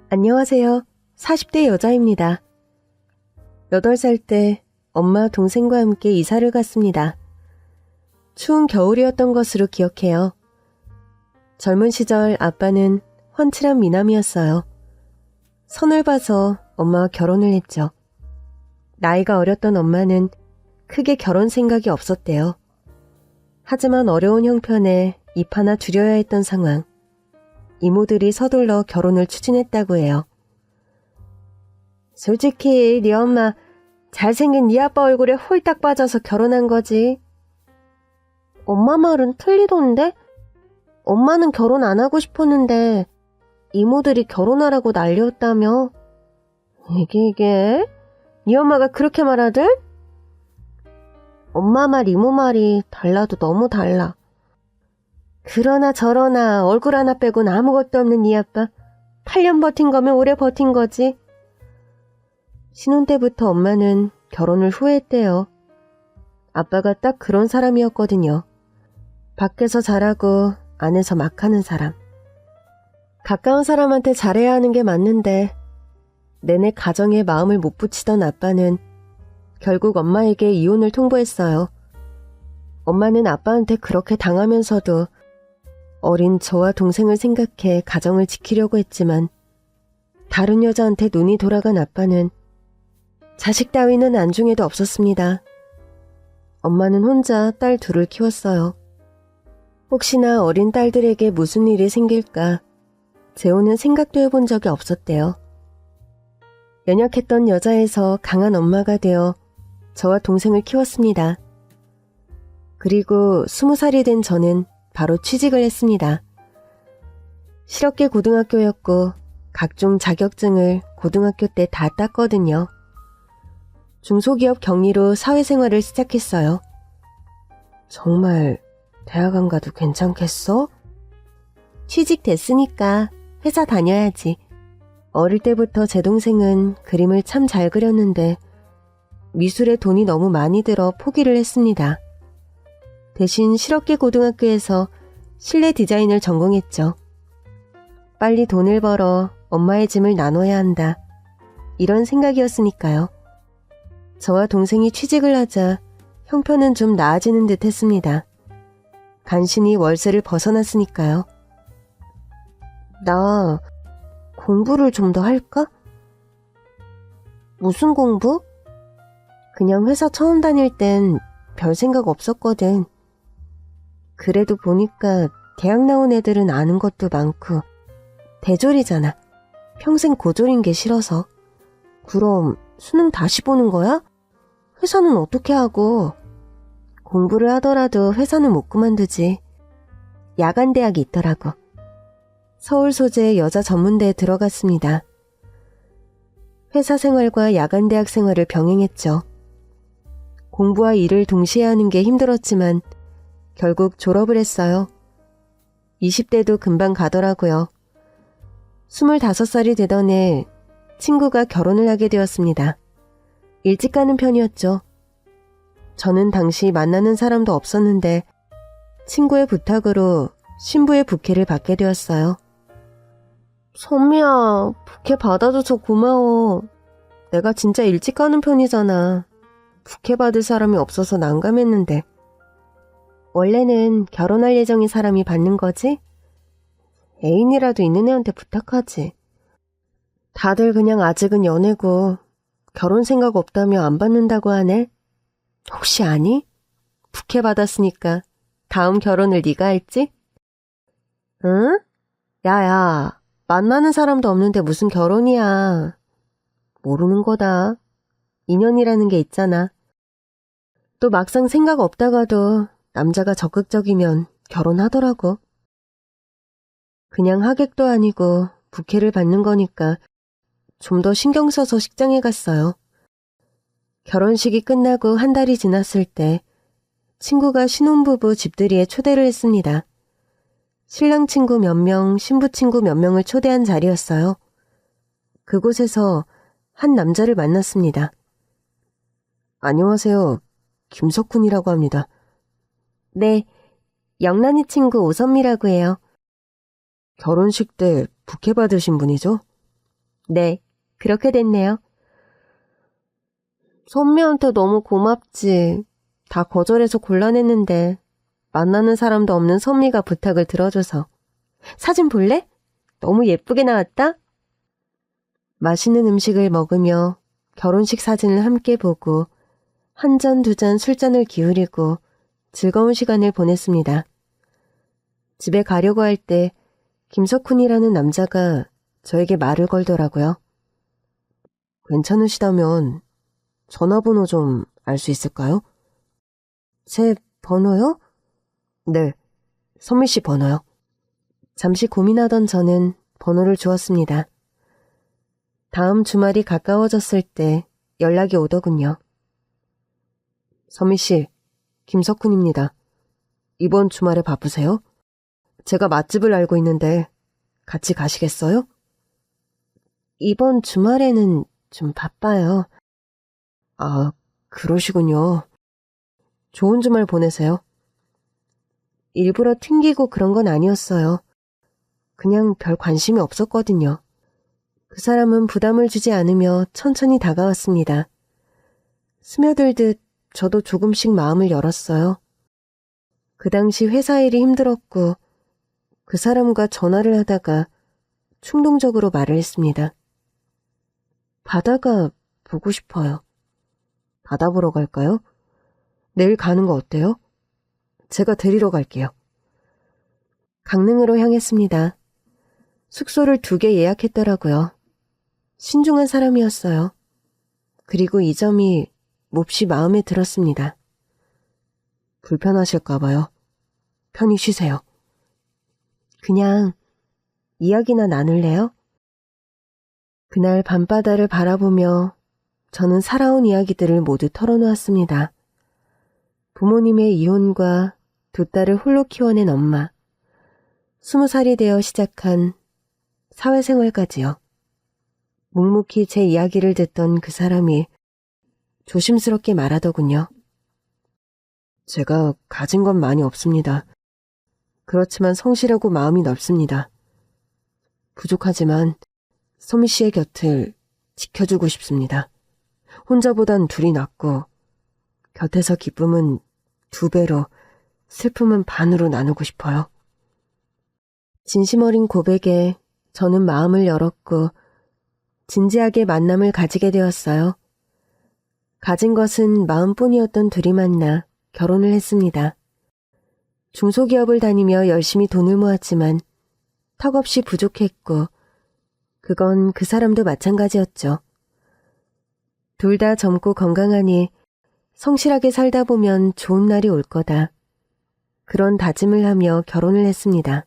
안녕하세요. 40대 여자입니다. 8살 때 엄마 동생과 함께 이사를 갔습니다. 추운 겨울이었던 것으로 기억해요. 젊은 시절 아빠는 훤칠한 미남이었어요. 선을 봐서 엄마와 결혼을 했죠. 나이가 어렸던 엄마는 크게 결혼 생각이 없었대요. 하지만 어려운 형편에 입 하나 줄여야 했던 상황. 이모들이 서둘러 결혼을 추진했다고 해요. 솔직히 네 엄마 잘생긴 네 아빠 얼굴에 홀딱 빠져서 결혼한 거지. 엄마 말은 틀리던데? 엄마는 결혼 안 하고 싶었는데 이모들이 결혼하라고 난리였다며. 이게? 네 엄마가 그렇게 말하들? 엄마 말 이모 말이 달라도 너무 달라. 그러나 저러나 얼굴 하나 빼곤 아무것도 없는 네 아빠. 8년 버틴 거면 오래 버틴 거지. 신혼 때부터 엄마는 결혼을 후회했대요. 아빠가 딱 그런 사람이었거든요. 밖에서 잘하고 안에서 막 하는 사람. 가까운 사람한테 잘해야 하는 게 맞는데 내내 가정에 마음을 못 붙이던 아빠는 결국 엄마에게 이혼을 통보했어요. 엄마는 아빠한테 그렇게 당하면서도 어린 저와 동생을 생각해 가정을 지키려고 했지만 다른 여자한테 눈이 돌아간 아빠는 자식 따위는 안중에도 없었습니다. 엄마는 혼자 딸 둘을 키웠어요. 혹시나 어린 딸들에게 무슨 일이 생길까 재혼은 생각도 해본 적이 없었대요. 연약했던 여자에서 강한 엄마가 되어 저와 동생을 키웠습니다. 그리고 20살이 된 저는 바로 취직을 했습니다. 실업계 고등학교였고 각종 자격증을 고등학교 때 다 땄거든요. 중소기업 경리로 사회생활을 시작했어요. 정말 대학 안 가도 괜찮겠어? 취직됐으니까 회사 다녀야지. 어릴 때부터 제 동생은 그림을 참 잘 그렸는데 미술에 돈이 너무 많이 들어 포기를 했습니다. 대신 실업계 고등학교에서 실내 디자인을 전공했죠. 빨리 돈을 벌어 엄마의 짐을 나눠야 한다. 이런 생각이었으니까요. 저와 동생이 취직을 하자 형편은 좀 나아지는 듯 했습니다. 간신히 월세를 벗어났으니까요. 나 공부를 좀 더 할까? 무슨 공부? 그냥 회사 처음 다닐 땐 별 생각 없었거든. 그래도 보니까 대학 나온 애들은 아는 것도 많고 대졸이잖아. 평생 고졸인 게 싫어서. 그럼 수능 다시 보는 거야? 회사는 어떻게 하고? 공부를 하더라도 회사는 못 그만두지. 야간 대학이 있더라고. 서울 소재 여자 전문대에 들어갔습니다. 회사 생활과 야간 대학 생활을 병행했죠. 공부와 일을 동시에 하는 게 힘들었지만 결국 졸업을 했어요. 20대도 금방 가더라고요. 25살이 되던 해 친구가 결혼을 하게 되었습니다. 일찍 가는 편이었죠. 저는 당시 만나는 사람도 없었는데 친구의 부탁으로 신부의 부케를 받게 되었어요. 선미야, 부케 받아줘서 고마워. 내가 진짜 일찍 가는 편이잖아. 부케 받을 사람이 없어서 난감했는데. 원래는 결혼할 예정인 사람이 받는 거지? 애인이라도 있는 애한테 부탁하지. 다들 그냥 아직은 연애고 결혼 생각 없다며 안 받는다고 하네. 혹시 아니? 부케 받았으니까 다음 결혼을 네가 할지? 응? 야야, 만나는 사람도 없는데 무슨 결혼이야. 모르는 거다. 인연이라는 게 있잖아. 또 막상 생각 없다가도 남자가 적극적이면 결혼하더라고. 그냥 하객도 아니고 부케를 받는 거니까 좀 더 신경 써서 식장에 갔어요. 결혼식이 끝나고 한 달이 지났을 때 친구가 신혼부부 집들이에 초대를 했습니다. 신랑 친구 몇 명, 신부 친구 몇 명을 초대한 자리였어요. 그곳에서 한 남자를 만났습니다. 안녕하세요. 김석훈이라고 합니다. 네, 영란이 친구 오선미라고 해요. 결혼식 때 부케 받으신 분이죠? 네, 그렇게 됐네요. 선미한테 너무 고맙지. 다 거절해서 곤란했는데 만나는 사람도 없는 선미가 부탁을 들어줘서. 사진 볼래? 너무 예쁘게 나왔다? 맛있는 음식을 먹으며 결혼식 사진을 함께 보고 한 잔 두 잔 술잔을 기울이고 즐거운 시간을 보냈습니다. 집에 가려고 할 때 김석훈이라는 남자가 저에게 말을 걸더라고요. 괜찮으시다면 전화번호 좀 알 수 있을까요? 제 번호요? 네, 선미 씨 번호요. 잠시 고민하던 저는 번호를 주었습니다. 다음 주말이 가까워졌을 때 연락이 오더군요. 선미 씨, 김석훈입니다. 이번 주말에 바쁘세요? 제가 맛집을 알고 있는데 같이 가시겠어요? 이번 주말에는 좀 바빠요. 아, 그러시군요. 좋은 주말 보내세요. 일부러 튕기고 그런 건 아니었어요. 그냥 별 관심이 없었거든요. 그 사람은 부담을 주지 않으며 천천히 다가왔습니다. 스며들듯 저도 조금씩 마음을 열었어요. 그 당시 회사 일이 힘들었고 그 사람과 전화를 하다가 충동적으로 말을 했습니다. 바다가 보고 싶어요. 바다 보러 갈까요? 내일 가는 거 어때요? 제가 데리러 갈게요. 강릉으로 향했습니다. 숙소를 2개 예약했더라고요. 신중한 사람이었어요. 그리고 이 점이 몹시 마음에 들었습니다. 불편하실까 봐요. 편히 쉬세요. 그냥 이야기나 나눌래요? 그날 밤바다를 바라보며 저는 살아온 이야기들을 모두 털어놓았습니다. 부모님의 이혼과 2딸을 홀로 키워낸 엄마, 20살이 되어 시작한 사회생활까지요. 묵묵히 제 이야기를 듣던 그 사람이 조심스럽게 말하더군요. 제가 가진 건 많이 없습니다. 그렇지만 성실하고 마음이 넓습니다. 부족하지만 소미 씨의 곁을 지켜주고 싶습니다. 혼자보단 둘이 낫고 곁에서 기쁨은 2배로 슬픔은 반으로 나누고 싶어요. 진심 어린 고백에 저는 마음을 열었고 진지하게 만남을 가지게 되었어요. 가진 것은 마음뿐이었던 둘이 만나 결혼을 했습니다. 중소기업을 다니며 열심히 돈을 모았지만 턱없이 부족했고 그건 그 사람도 마찬가지였죠. 둘 다 젊고 건강하니 성실하게 살다 보면 좋은 날이 올 거다. 그런 다짐을 하며 결혼을 했습니다.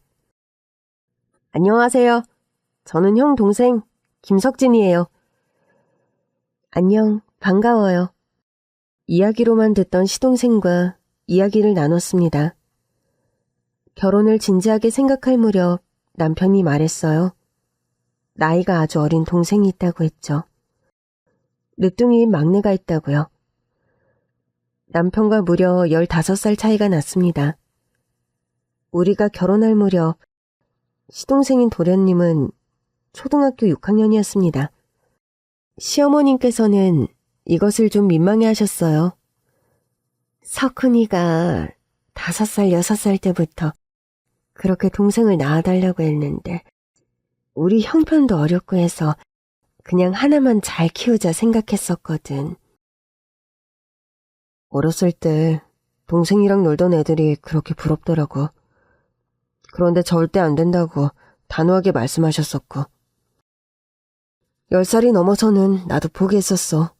안녕하세요. 저는 형 동생 김석진이에요. 안녕, 반가워요. 이야기로만 듣던 시동생과 이야기를 나눴습니다. 결혼을 진지하게 생각할 무렵 남편이 말했어요. 나이가 아주 어린 동생이 있다고 했죠. 늦둥이인 막내가 있다고요. 남편과 무려 15살 차이가 났습니다. 우리가 결혼할 무렵 시동생인 도련님은 초등학교 6학년이었습니다. 시어머님께서는 이것을 좀 민망해 하셨어요. 석훈이가 5살, 6살 때부터 그렇게 동생을 낳아달라고 했는데 우리 형편도 어렵고 해서 그냥 하나만 잘 키우자 생각했었거든. 어렸을 때 동생이랑 놀던 애들이 그렇게 부럽더라고. 그런데 절대 안 된다고 단호하게 말씀하셨었고 10살이 넘어서는 나도 포기했었어.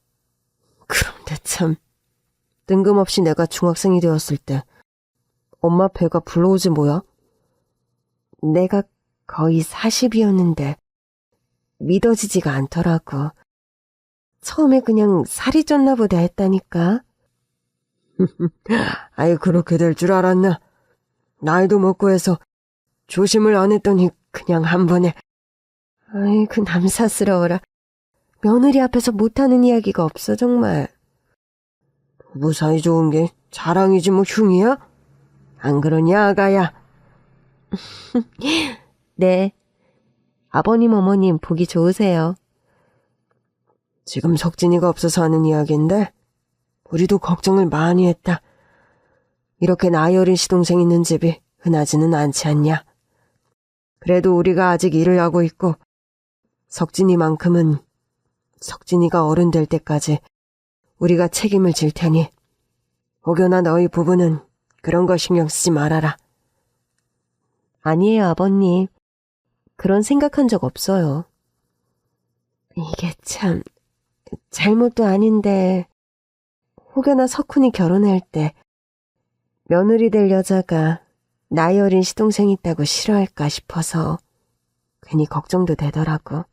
그런데 참 뜬금없이 내가 중학생이 되었을 때 엄마 배가 불러오지 뭐야? 내가 거의 40이었는데 믿어지지가 않더라고. 처음에 그냥 살이 쪘나 보다 했다니까. 아이 그렇게 될 줄 알았나? 나이도 먹고 해서 조심을 안 했더니 그냥 한 번에. 아이고 남사스러워라. 며느리 앞에서 못하는 이야기가 없어 정말. 부부 사이 좋은 게 자랑이지 뭐 흉이야? 안 그러냐 아가야? 네. 아버님 어머님 보기 좋으세요. 지금 석진이가 없어서 하는 이야기인데 우리도 걱정을 많이 했다. 이렇게 나이 어린 시동생 있는 집이 흔하지는 않지 않냐. 그래도 우리가 아직 일을 하고 있고 석진이만큼은 석진이가 어른 될 때까지 우리가 책임을 질 테니 혹여나 너희 부부는 그런 거 신경 쓰지 말아라. 아니에요, 아버님. 그런 생각한 적 없어요. 이게 참 잘못도 아닌데 혹여나 석훈이 결혼할 때 며느리 될 여자가 나이 어린 시동생 있다고 싫어할까 싶어서 괜히 걱정도 되더라고.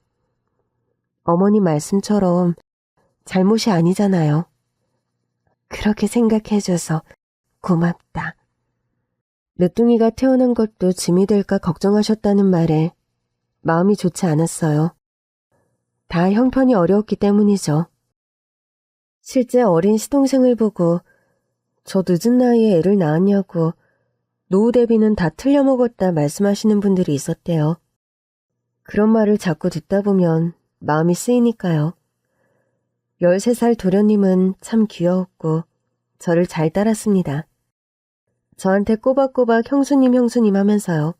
어머니 말씀처럼 잘못이 아니잖아요. 그렇게 생각해줘서 고맙다. 늦둥이가 태어난 것도 짐이 될까 걱정하셨다는 말에 마음이 좋지 않았어요. 다 형편이 어려웠기 때문이죠. 실제 어린 시동생을 보고 저 늦은 나이에 애를 낳았냐고 노후 대비는 다 틀려먹었다 말씀하시는 분들이 있었대요. 그런 말을 자꾸 듣다 보면 마음이 쓰이니까요. 13살 도련님은 참 귀여웠고 저를 잘 따랐습니다. 저한테 꼬박꼬박 형수님 하면서요.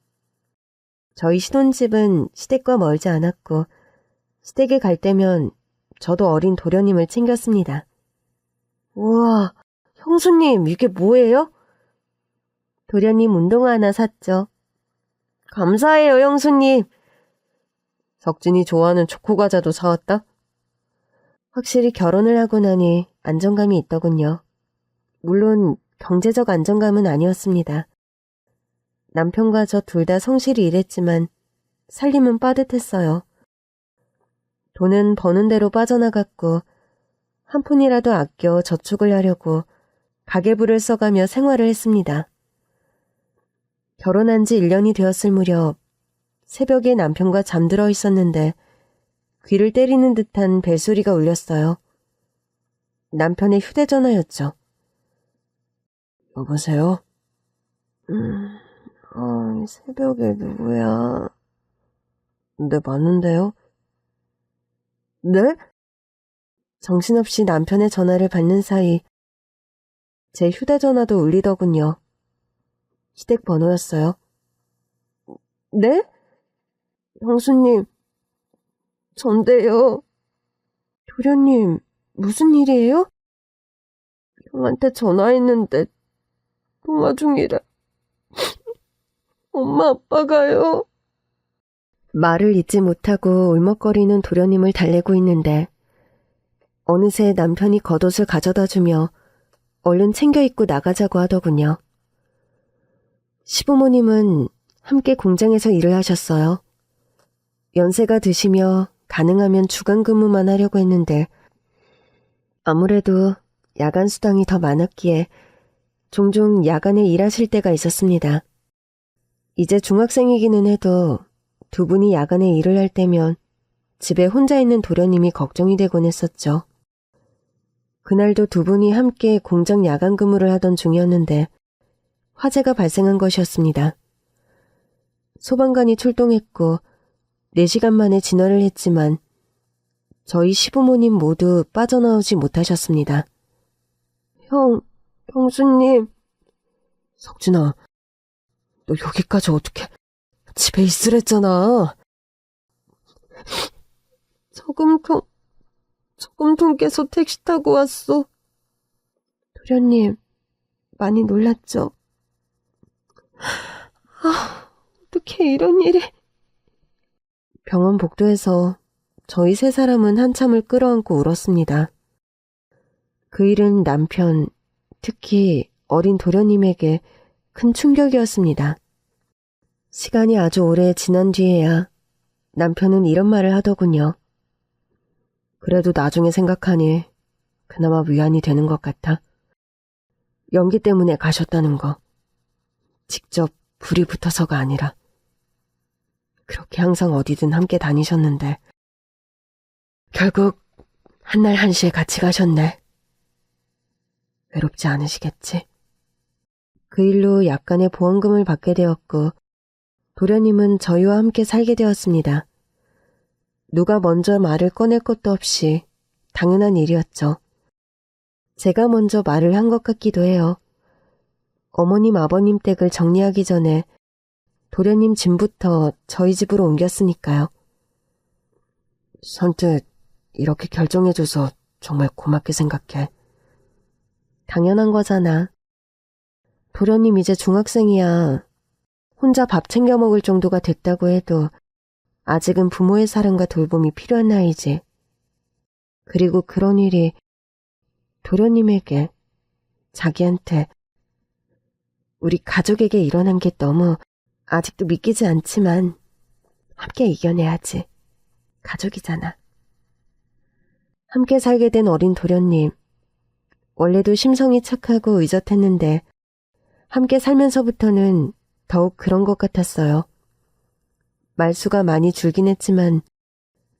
저희 신혼집은 시댁과 멀지 않았고 시댁에 갈 때면 저도 어린 도련님을 챙겼습니다. 우와, 형수님 이게 뭐예요? 도련님 운동화 하나 샀죠. 감사해요, 형수님. 석진이 좋아하는 초코과자도 사왔다? 확실히 결혼을 하고 나니 안정감이 있더군요. 물론 경제적 안정감은 아니었습니다. 남편과 저 둘 다 성실히 일했지만 살림은 빠듯했어요. 돈은 버는 대로 빠져나갔고 한 푼이라도 아껴 저축을 하려고 가계부를 써가며 생활을 했습니다. 결혼한 지 1년이 되었을 무렵 새벽에 남편과 잠들어 있었는데 귀를 때리는 듯한 벨소리가 울렸어요. 남편의 휴대전화였죠. 여보세요? 새벽에 누구야? 네, 맞는데요? 네? 정신없이 남편의 전화를 받는 사이 제 휴대전화도 울리더군요. 시댁 번호였어요. 네? 형수님, 전데요. 도련님, 무슨 일이에요? 형한테 전화했는데 통화 중이라. 엄마 아빠가요. 말을 잇지 못하고 울먹거리는 도련님을 달래고 있는데 어느새 남편이 겉옷을 가져다주며 얼른 챙겨 입고 나가자고 하더군요. 시부모님은 함께 공장에서 일을 하셨어요. 연세가 드시며 가능하면 주간 근무만 하려고 했는데 아무래도 야간 수당이 더 많았기에 종종 야간에 일하실 때가 있었습니다. 이제 중학생이기는 해도 두 분이 야간에 일을 할 때면 집에 혼자 있는 도련님이 걱정이 되곤 했었죠. 그날도 두 분이 함께 공장 야간 근무를 하던 중이었는데 화재가 발생한 것이었습니다. 소방관이 출동했고 4시간 만에 진화를 했지만 저희 시부모님 모두 빠져나오지 못하셨습니다. 형수님. 석진아, 너 여기까지 어떻게 집에 있으랬잖아. 저금통 깨서 택시 타고 왔어. 도련님, 많이 놀랐죠? 어떻게 이런 일이. 병원 복도에서 저희 3사람은 한참을 끌어안고 울었습니다. 그 일은 남편, 특히 어린 도련님에게 큰 충격이었습니다. 시간이 아주 오래 지난 뒤에야 남편은 이런 말을 하더군요. 그래도 나중에 생각하니 그나마 위안이 되는 것 같아. 연기 때문에 가셨다는 거. 직접 불이 붙어서가 아니라. 그렇게 항상 어디든 함께 다니셨는데 결국 한날 한시에 같이 가셨네. 외롭지 않으시겠지? 그 일로 약간의 보험금을 받게 되었고 도련님은 저희와 함께 살게 되었습니다. 누가 먼저 말을 꺼낼 것도 없이 당연한 일이었죠. 제가 먼저 말을 한 것 같기도 해요. 어머님 아버님 댁을 정리하기 전에 도련님 짐부터 저희 집으로 옮겼으니까요. 선뜻 이렇게 결정해줘서 정말 고맙게 생각해. 당연한 거잖아. 도련님 이제 중학생이야. 혼자 밥 챙겨 먹을 정도가 됐다고 해도 아직은 부모의 사랑과 돌봄이 필요한 나이지. 그리고 그런 일이 도련님에게, 자기한테, 우리 가족에게 일어난 게 너무 아직도 믿기지 않지만 함께 이겨내야지. 가족이잖아. 함께 살게 된 어린 도련님. 원래도 심성이 착하고 의젓했는데 함께 살면서부터는 더욱 그런 것 같았어요. 말수가 많이 줄긴 했지만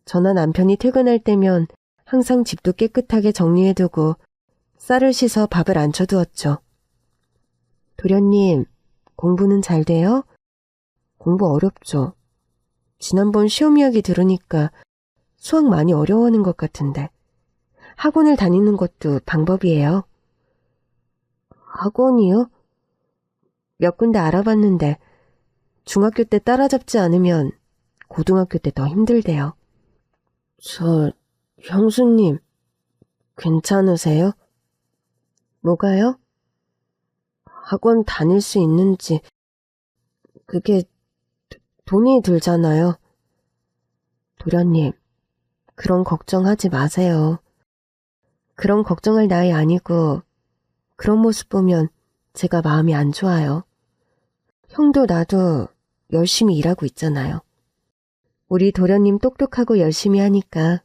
저나 남편이 퇴근할 때면 항상 집도 깨끗하게 정리해두고 쌀을 씻어 밥을 안쳐두었죠. 도련님, 공부는 잘 돼요? 공부 어렵죠. 지난번 시험 이야기 들으니까 수학 많이 어려워하는 것 같은데. 학원을 다니는 것도 방법이에요. 학원이요? 몇 군데 알아봤는데 중학교 때 따라잡지 않으면 고등학교 때 더 힘들대요. 형수님, 괜찮으세요? 뭐가요? 학원 다닐 수 있는지, 그게 돈이 들잖아요. 도련님, 그런 걱정하지 마세요. 그런 걱정할 나이 아니고 그런 모습 보면 제가 마음이 안 좋아요. 형도 나도 열심히 일하고 있잖아요. 우리 도련님 똑똑하고 열심히 하니까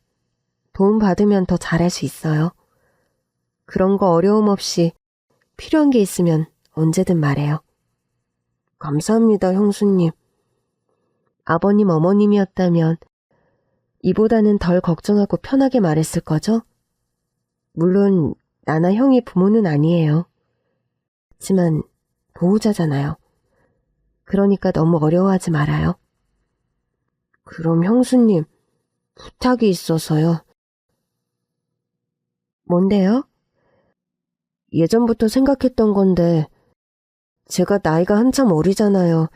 도움 받으면 더 잘할 수 있어요. 그런 거 어려움 없이 필요한 게 있으면 언제든 말해요. 감사합니다, 형수님. 아버님, 어머님이었다면 이보다는 덜 걱정하고 편하게 말했을 거죠? 물론 나나 형이 부모는 아니에요. 하지만 보호자잖아요. 그러니까 너무 어려워하지 말아요. 그럼 형수님, 부탁이 있어서요. 뭔데요? 예전부터 생각했던 건데 제가 나이가 한참 어리잖아요.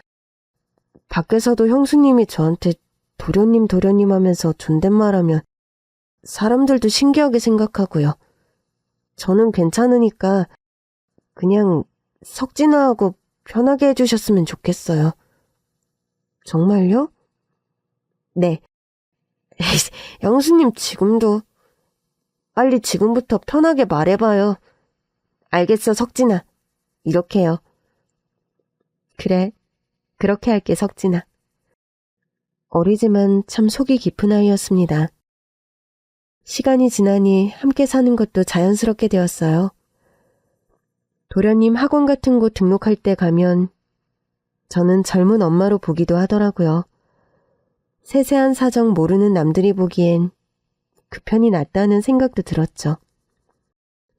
밖에서도 형수님이 저한테 도련님 하면서 존댓말하면 사람들도 신기하게 생각하고요. 저는 괜찮으니까 그냥 석진아하고 편하게 해주셨으면 좋겠어요. 정말요? 네. 형수님 지금도. 빨리 지금부터 편하게 말해봐요. 알겠어, 석진아. 이렇게요. 그래, 그렇게 할게, 석진아. 어리지만 참 속이 깊은 아이였습니다. 시간이 지나니 함께 사는 것도 자연스럽게 되었어요. 도련님 학원 같은 곳 등록할 때 가면 저는 젊은 엄마로 보기도 하더라고요. 세세한 사정 모르는 남들이 보기엔 그 편이 낫다는 생각도 들었죠.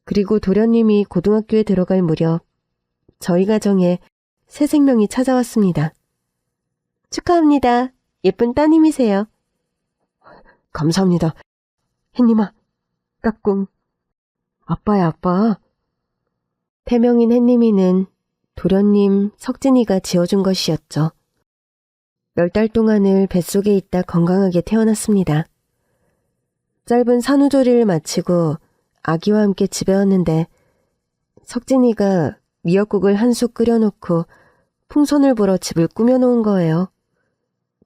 그리고 도련님이 고등학교에 들어갈 무렵 저희 가정에 새 생명이 찾아왔습니다. 축하합니다. 예쁜 따님이세요. 감사합니다. 햇님아, 까꿍. 아빠야, 아빠. 태명인 햇님이는 도련님, 석진이가 지어준 것이었죠. 10달 동안을 뱃속에 있다 건강하게 태어났습니다. 짧은 산후조리를 마치고 아기와 함께 집에 왔는데 석진이가 미역국을 한 솥 끓여놓고 풍선을 불어 집을 꾸며놓은 거예요.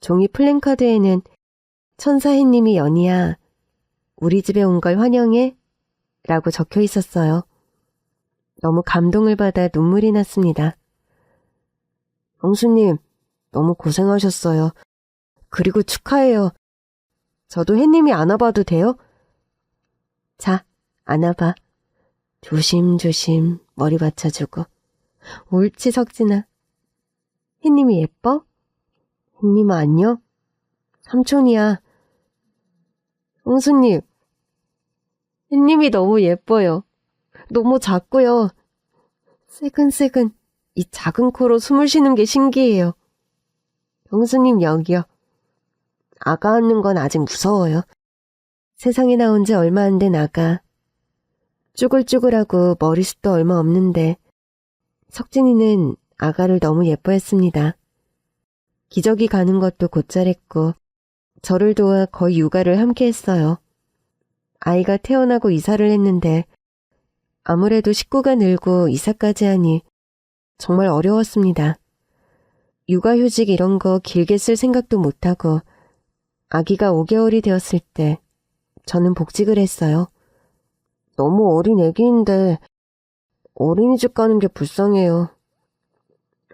종이 플랜카드에는 천사햇님이 연희야, 우리 집에 온 걸 환영해 라고 적혀 있었어요. 너무 감동을 받아 눈물이 났습니다. 형수님, 너무 고생하셨어요. 그리고 축하해요. 저도 햇님이 안아봐도 돼요? 자, 안아봐. 조심조심 머리 받쳐주고. 옳지, 석진아. 햇님이 예뻐? 햇님 안녕? 삼촌이야. 형수님, 햇님이 너무 예뻐요. 너무 작고요. 새근새근 이 작은 코로 숨을 쉬는 게 신기해요. 형수님 여기요. 아가 앉는 건 아직 무서워요. 세상에 나온 지 얼마 안 된 아가. 쭈글쭈글하고 머리숱도 얼마 없는데 석진이는 아가를 너무 예뻐했습니다. 기저귀 가는 것도 곧잘했고 저를 도와 거의 육아를 함께 했어요. 아이가 태어나고 이사를 했는데 아무래도 식구가 늘고 이사까지 하니 정말 어려웠습니다. 육아휴직 이런 거 길게 쓸 생각도 못하고 아기가 5개월이 되었을 때 저는 복직을 했어요. 너무 어린 애기인데 어린이집 가는 게 불쌍해요.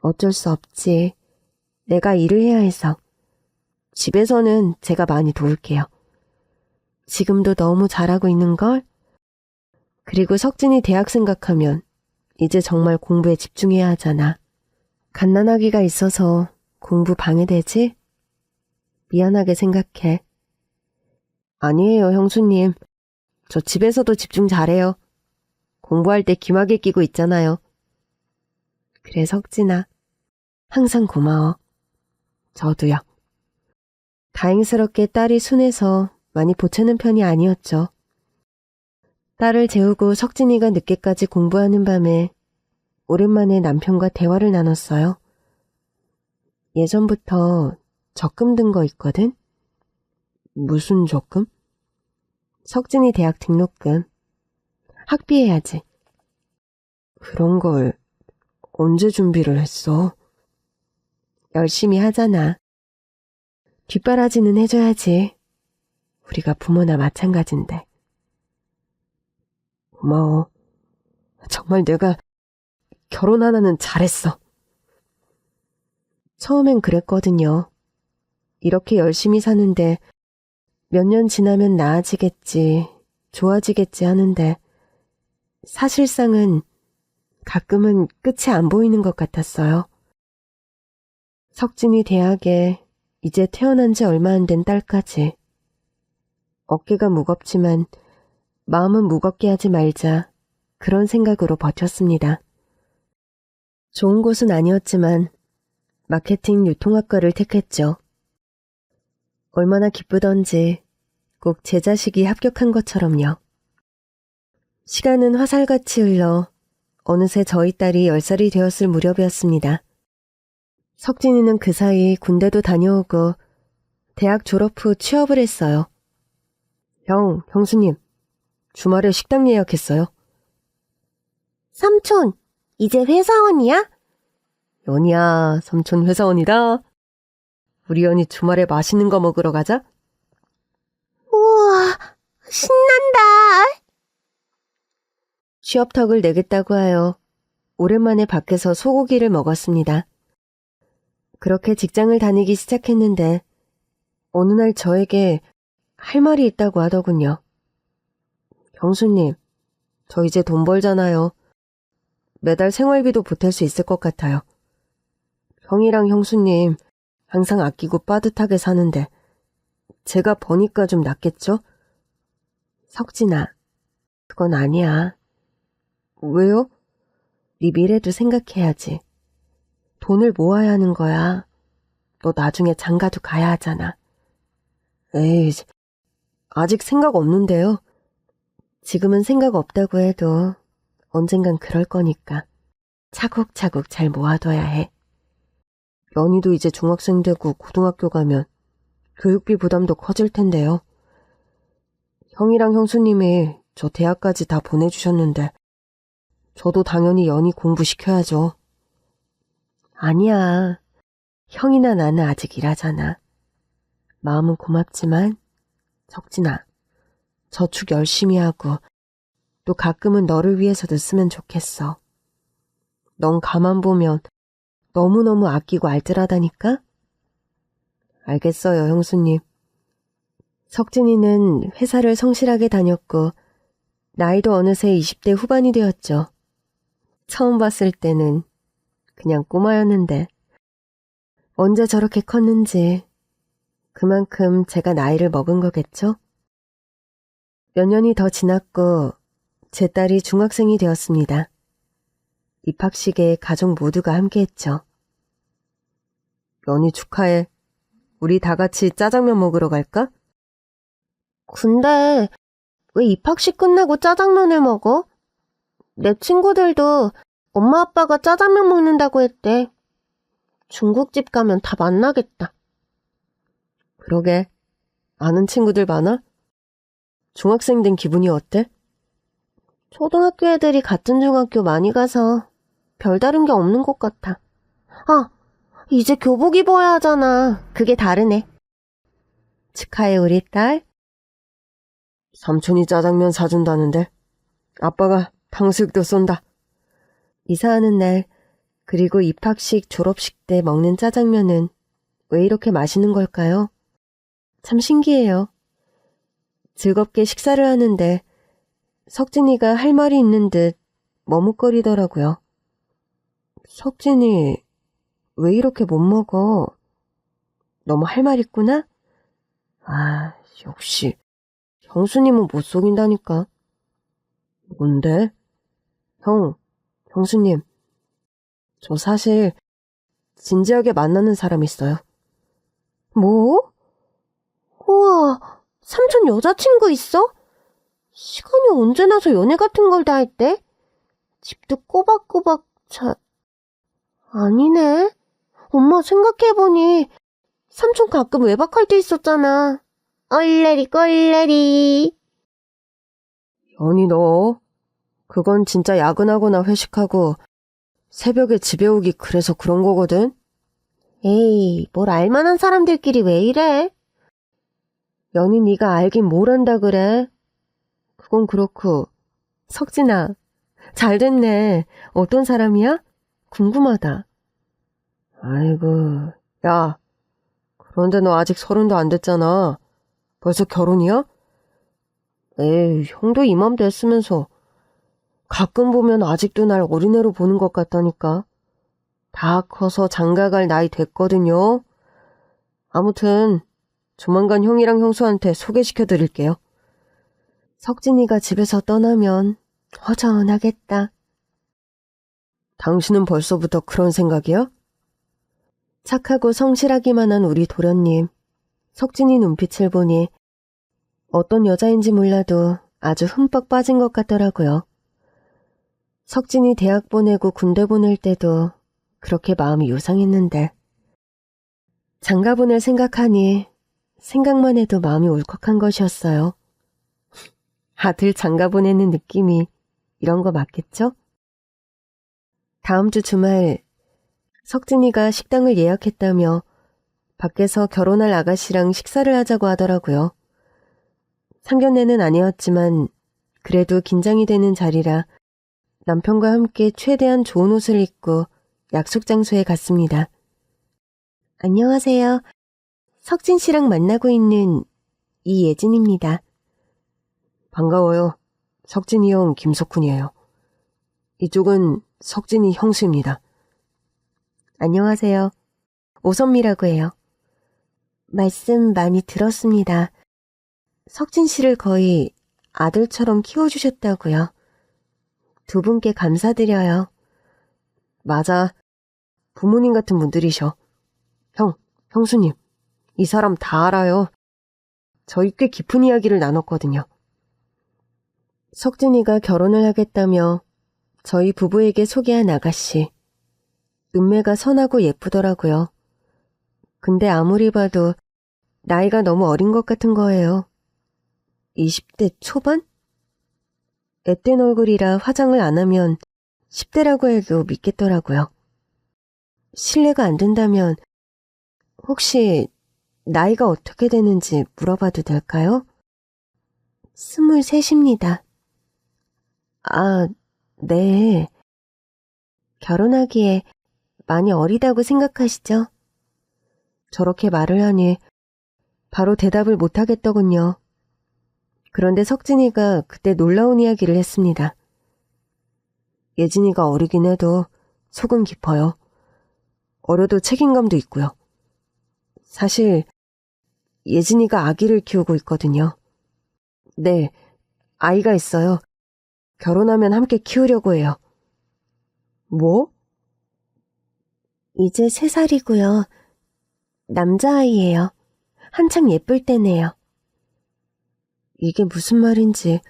어쩔 수 없지. 내가 일을 해야 해서. 집에서는 제가 많이 도울게요. 지금도 너무 잘하고 있는걸? 그리고 석진이 대학 생각하면 이제 정말 공부에 집중해야 하잖아. 갓난아기가 있어서 공부 방해되지? 미안하게 생각해. 아니에요, 형수님. 저 집에서도 집중 잘해요. 공부할 때 귀마개 끼고 있잖아요. 그래, 석진아. 항상 고마워. 저도요. 다행스럽게 딸이 순해서 많이 보채는 편이 아니었죠. 딸을 재우고 석진이가 늦게까지 공부하는 밤에 오랜만에 남편과 대화를 나눴어요. 예전부터 적금 든 거 있거든? 무슨 적금? 석진이 대학 등록금. 학비해야지. 그런 걸 언제 준비를 했어? 열심히 하잖아. 뒷바라지는 해줘야지. 우리가 부모나 마찬가지인데. 고마워. 정말 내가 결혼 하나는 잘했어. 처음엔 그랬거든요. 이렇게 열심히 사는데 몇 년 지나면 나아지겠지, 좋아지겠지 하는데 사실상은 가끔은 끝이 안 보이는 것 같았어요. 석진이 대학에 이제 태어난 지 얼마 안 된 딸까지. 어깨가 무겁지만 마음은 무겁게 하지 말자 그런 생각으로 버텼습니다. 좋은 곳은 아니었지만 마케팅 유통학과를 택했죠. 얼마나 기쁘던지 꼭 제 자식이 합격한 것처럼요. 시간은 화살같이 흘러 어느새 저희 딸이 10살이 되었을 무렵이었습니다. 석진이는 그 사이 군대도 다녀오고 대학 졸업 후 취업을 했어요. 형수님, 주말에 식당 예약했어요. 삼촌, 이제 회사원이야? 연희야, 삼촌 회사원이다. 우리 연희 주말에 맛있는 거 먹으러 가자. 우와, 신난다. 취업턱을 내겠다고 하여 오랜만에 밖에서 소고기를 먹었습니다. 그렇게 직장을 다니기 시작했는데 어느 날 저에게 할 말이 있다고 하더군요. 형수님, 저 이제 돈 벌잖아요. 매달 생활비도 보탤 수 있을 것 같아요. 형이랑 형수님 항상 아끼고 빠듯하게 사는데 제가 버니까 좀 낫겠죠? 석진아, 그건 아니야. 왜요? 네 미래도 생각해야지. 돈을 모아야 하는 거야. 너 나중에 장가도 가야 하잖아. 에이, 아직 생각 없는데요. 지금은 생각 없다고 해도 언젠간 그럴 거니까 차곡차곡 잘 모아둬야 해. 연희도 이제 중학생 되고 고등학교 가면 교육비 부담도 커질 텐데요. 형이랑 형수님이 저 대학까지 다 보내주셨는데 저도 당연히 연희 공부시켜야죠. 아니야. 형이나 나는 아직 일하잖아. 마음은 고맙지만 석진아, 저축 열심히 하고 또 가끔은 너를 위해서도 쓰면 좋겠어. 넌 가만 보면 너무너무 아끼고 알뜰하다니까? 알겠어요, 형수님. 석진이는 회사를 성실하게 다녔고 나이도 어느새 20대 후반이 되었죠. 처음 봤을 때는 그냥 꼬마였는데 언제 저렇게 컸는지 그만큼 제가 나이를 먹은 거겠죠? 몇 년이 더 지났고 제 딸이 중학생이 되었습니다. 입학식에 가족 모두가 함께했죠. 연희 축하해. 우리 다 같이 짜장면 먹으러 갈까? 근데 왜 입학식 끝나고 짜장면을 먹어? 내 친구들도 엄마 아빠가 짜장면 먹는다고 했대. 중국집 가면 다 만나겠다. 그러게. 아는 친구들 많아? 중학생 된 기분이 어때? 초등학교 애들이 같은 중학교 많이 가서 별다른 게 없는 것 같아. 아, 이제 교복 입어야 하잖아. 그게 다르네. 축하해, 우리 딸. 삼촌이 짜장면 사준다는데 아빠가 탕수육도 쏜다. 이사하는 날, 그리고 입학식, 졸업식 때 먹는 짜장면은 왜 이렇게 맛있는 걸까요? 참 신기해요. 즐겁게 식사를 하는데 석진이가 할 말이 있는 듯 머뭇거리더라고요. 석진이 왜 이렇게 못 먹어? 너무 할 말 있구나? 아, 역시 형수님은 못 속인다니까. 뭔데? 형수님. 저 사실 진지하게 만나는 사람 있어요. 뭐? 우와, 삼촌 여자친구 있어? 시간이 언제 나서 연애 같은 걸 다 했대? 집도 꼬박꼬박 아니네. 엄마 생각해보니 삼촌 가끔 외박할 때 있었잖아. 얼레리 꼴레리. 연희 너, 그건 진짜 야근하거나 회식하고 새벽에 집에 오기 그래서 그런 거거든? 에이, 뭘 알만한 사람들끼리 왜 이래? 연희 네가 알긴 뭘 안다 그래? 그건 그렇고. 석진아, 잘 됐네. 어떤 사람이야? 궁금하다. 아이고, 야, 그런데 너 아직 30도 안 됐잖아. 벌써 결혼이야? 에이, 형도 이맘 됐으면서. 가끔 보면 아직도 날 어린애로 보는 것 같다니까. 다 커서 장가갈 나이 됐거든요. 아무튼 조만간 형이랑 형수한테 소개시켜 드릴게요. 석진이가 집에서 떠나면 허전하겠다. 당신은 벌써부터 그런 생각이야? 착하고 성실하기만 한 우리 도련님. 석진이 눈빛을 보니 어떤 여자인지 몰라도 아주 흠뻑 빠진 것 같더라고요. 석진이 대학 보내고 군대 보낼 때도 그렇게 마음이 요상했는데 장가 보낼 생각하니 생각만 해도 마음이 울컥한 것이었어요. 아들 장가 보내는 느낌이 이런 거 맞겠죠? 다음 주 주말 석진이가 식당을 예약했다며 밖에서 결혼할 아가씨랑 식사를 하자고 하더라고요. 상견례는 아니었지만 그래도 긴장이 되는 자리라 남편과 함께 최대한 좋은 옷을 입고 약속 장소에 갔습니다. 안녕하세요. 석진 씨랑 만나고 있는 이예진입니다. 반가워요. 석진이 형 김석훈이에요. 이쪽은 석진이 형수입니다. 안녕하세요. 오선미라고 해요. 말씀 많이 들었습니다. 석진 씨를 거의 아들처럼 키워주셨다고요. 두 분께 감사드려요. 맞아. 부모님 같은 분들이셔. 형수님. 이 사람 다 알아요. 저희 꽤 깊은 이야기를 나눴거든요. 석진이가 결혼을 하겠다며 저희 부부에게 소개한 아가씨. 눈매가 선하고 예쁘더라고요. 근데 아무리 봐도 나이가 너무 어린 것 같은 거예요. 20대 초반? 앳된 얼굴이라 화장을 안 하면 10대라고 해도 믿겠더라고요. 실례가 안 된다면 혹시 나이가 어떻게 되는지 물어봐도 될까요? 23입니다. 아, 네. 결혼하기에 많이 어리다고 생각하시죠? 저렇게 말을 하니 바로 대답을 못하겠더군요. 그런데 석진이가 그때 놀라운 이야기를 했습니다. 예진이가 어리긴 해도 속은 깊어요. 어려도 책임감도 있고요. 사실 예진이가 아기를 키우고 있거든요. 네, 아이가 있어요. 결혼하면 함께 키우려고 해요. 뭐? 이제 3살이고요. 남자아이예요. 한창 예쁠 때네요. 이게 무슨 말인지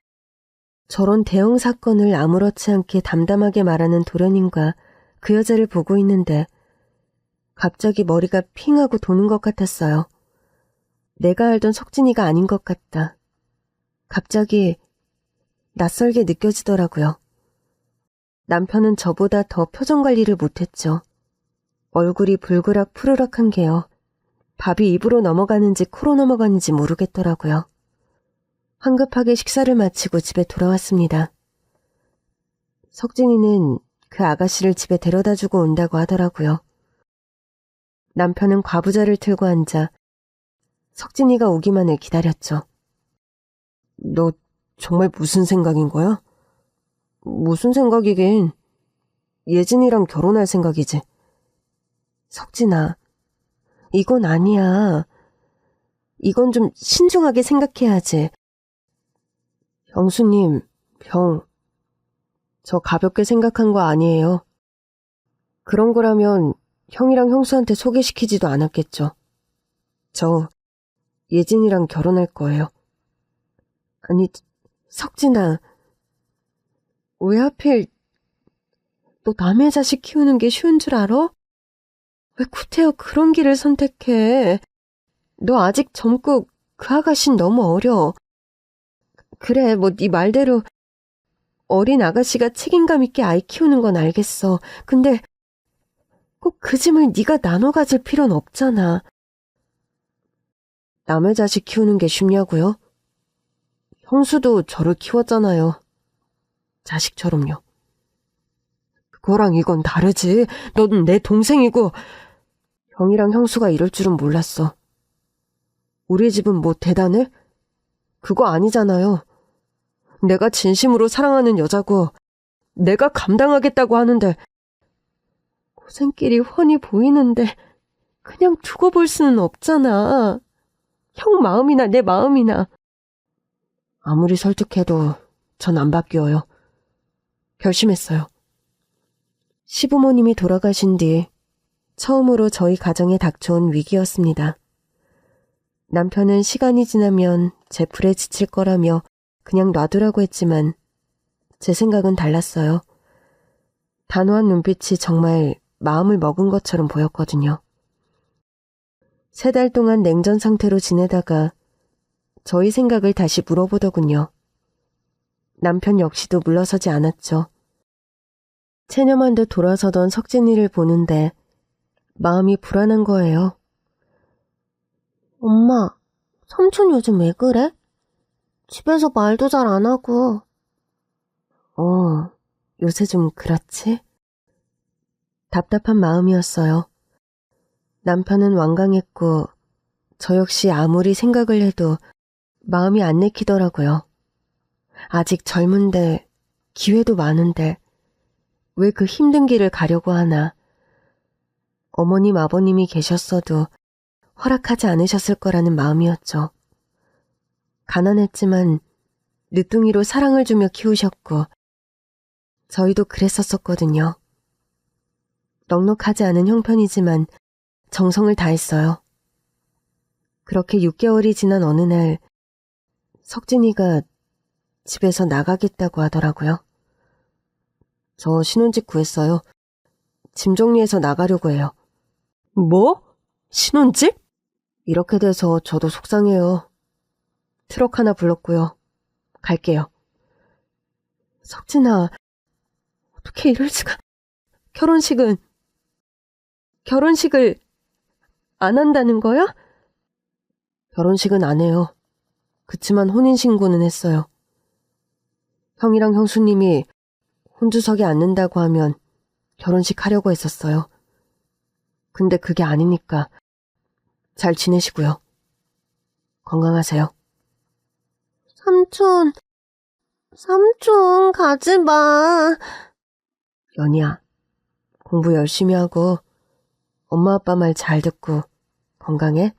저런 대형 사건을 아무렇지 않게 담담하게 말하는 도련님과 그 여자를 보고 있는데 갑자기 머리가 핑하고 도는 것 같았어요. 내가 알던 석진이가 아닌 것 같다. 갑자기 낯설게 느껴지더라고요. 남편은 저보다 더 표정 관리를 못했죠. 얼굴이 불그락 푸르락한 게요. 밥이 입으로 넘어가는지 코로 넘어가는지 모르겠더라고요. 황급하게 식사를 마치고 집에 돌아왔습니다. 석진이는 그 아가씨를 집에 데려다주고 온다고 하더라고요. 남편은 과부자를 틀고 앉아 석진이가 오기만을 기다렸죠. 너 정말 무슨 생각인 거야? 무슨 생각이긴. 예진이랑 결혼할 생각이지. 석진아, 이건 아니야. 이건 좀 신중하게 생각해야지. 형수님, 저 가볍게 생각한 거 아니에요. 그런 거라면 형이랑 형수한테 소개시키지도 않았겠죠. 저 예진이랑 결혼할 거예요. 아니, 석진아, 왜 하필 너 남의 자식 키우는 게 쉬운 줄 알아? 왜 구태여 그런 길을 선택해? 너 아직 젊고 그 아가씨는 너무 어려. 그래, 뭐 네 말대로 어린 아가씨가 책임감 있게 아이 키우는 건 알겠어. 근데 꼭 그 짐을 네가 나눠 가질 필요는 없잖아. 남의 자식 키우는 게 쉽냐고요? 형수도 저를 키웠잖아요. 자식처럼요. 그거랑 이건 다르지. 넌 내 동생이고. 형이랑 형수가 이럴 줄은 몰랐어. 우리 집은 뭐 대단해? 그거 아니잖아요. 내가 진심으로 사랑하는 여자고 내가 감당하겠다고 하는데 고생길이 훤히 보이는데 그냥 두고 볼 수는 없잖아. 형 마음이나 내 마음이나. 아무리 설득해도 전 안 바뀌어요. 결심했어요. 시부모님이 돌아가신 뒤 처음으로 저희 가정에 닥쳐온 위기였습니다. 남편은 시간이 지나면 제 불에 지칠 거라며 그냥 놔두라고 했지만 제 생각은 달랐어요. 단호한 눈빛이 정말 마음을 먹은 것처럼 보였거든요. 3달 동안 냉전 상태로 지내다가 저희 생각을 다시 물어보더군요. 남편 역시도 물러서지 않았죠. 체념한 듯 돌아서던 석진이를 보는데 마음이 불안한 거예요. 엄마, 삼촌 요즘 왜 그래? 집에서 말도 잘 안 하고. 요새 좀 그렇지? 답답한 마음이었어요. 남편은 완강했고 저 역시 아무리 생각을 해도 마음이 안 내키더라고요. 아직 젊은데 기회도 많은데 왜 그 힘든 길을 가려고 하나. 어머님 아버님이 계셨어도 허락하지 않으셨을 거라는 마음이었죠. 가난했지만 늦둥이로 사랑을 주며 키우셨고 저희도 그랬었거든요. 넉넉하지 않은 형편이지만 정성을 다했어요. 그렇게 6개월이 지난 어느 날 석진이가 집에서 나가겠다고 하더라고요. 저 신혼집 구했어요. 짐 정리해서 나가려고 해요. 뭐? 신혼집? 이렇게 돼서 저도 속상해요. 트럭 하나 불렀고요. 갈게요. 석진아, 어떻게 이럴 수가. 결혼식을 안 한다는 거야? 결혼식은 안 해요. 그치만 혼인신고는 했어요. 형이랑 형수님이 혼주석에 앉는다고 하면 결혼식 하려고 했었어요. 근데 그게 아니니까 잘 지내시고요. 건강하세요. 삼촌 가지 마. 연희야, 공부 열심히 하고 엄마 아빠 말 잘 듣고 건강해?